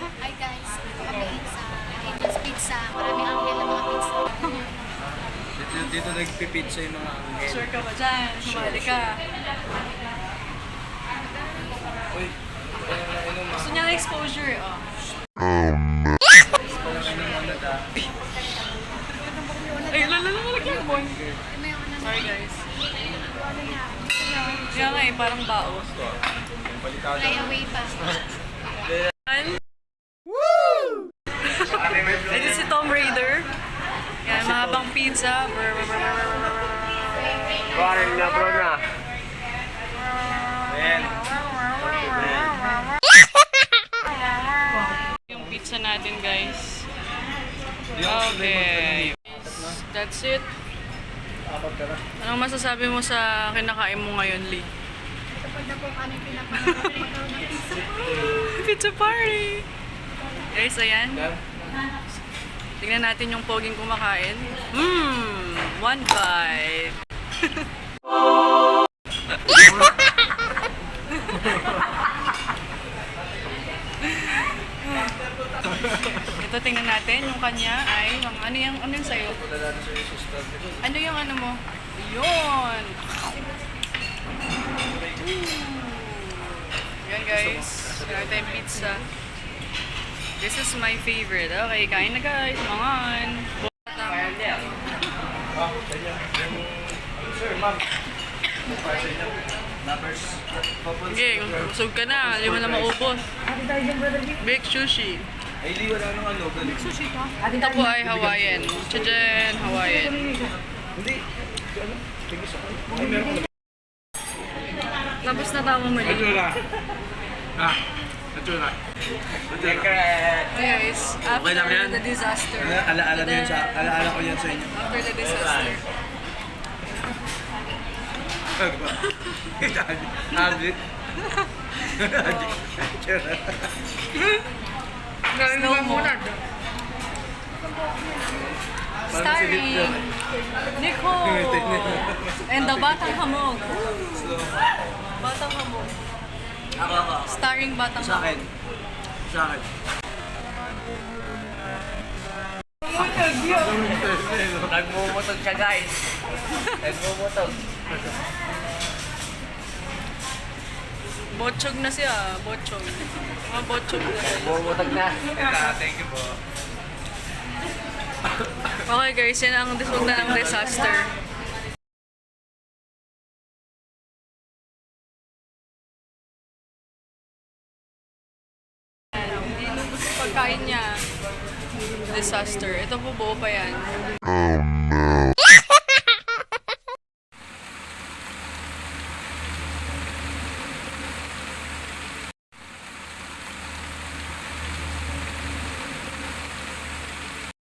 Hi guys, dito kami sa Angel's Pizza. Maraming anghel na mga pizza. Dito nagpipizza yung mga anghel. Sure ka ba dyan? Sumali ka. Uy, inom Gusto niya ng exposure, oh. inom na da. Ay, lala lagyan mo. Sorry guys. Kaya nga eh, parang baos. Fly away pa. Ito si Tom Raider. Yan, mahabang pizza. Parang na bro na. Ayan. Yung pizza natin guys. Okay. That's it. Anong masasabi mo sa kinakain mo ngayon, Lee? Kapag na po kami pinapagkakaroon ng pizza. Pizza party! Guys, ayan. Tingnan natin yung poging kumakain. One bite. Ito, tingnan natin. Yung kanya ay, ano yung sa'yo? Ano yung ano mo? Yun! Yan guys. Meron tayong pizza. This is my favorite. Okay, kain na guys. Mangan! Sir, ma'am. Numbers. Okay, busog ka na. Hindi mo na maubos. Baked sushi. Ay, di wala nang ano. Galing. Ito po ay Hawaiian. Chajan! Hawaiian. Hindi. Ano? Tingis ako. Ay, meron ko. Tapos na tama mali. Natura. Ah, natura. Secret. Okay guys, after Okay lang yan. the disaster. Alaala ko yan sa inyo. After the disaster. Habit. Slow mo. Starring Nicole and the Batang Hamog. Batang Hamog. Ako. Starring Batang Sa akin. Hamog. Sa akin. Nagmumutog siya guys. Nagmumutog. Botchog na siya, botchog. Mga botchog na guys. Nagmumutog na. Thank you po. Okay guys, yan ang resulta ng disaster. Hindi nubos yung pagkain niya. Disaster. Ito po buo pa yan.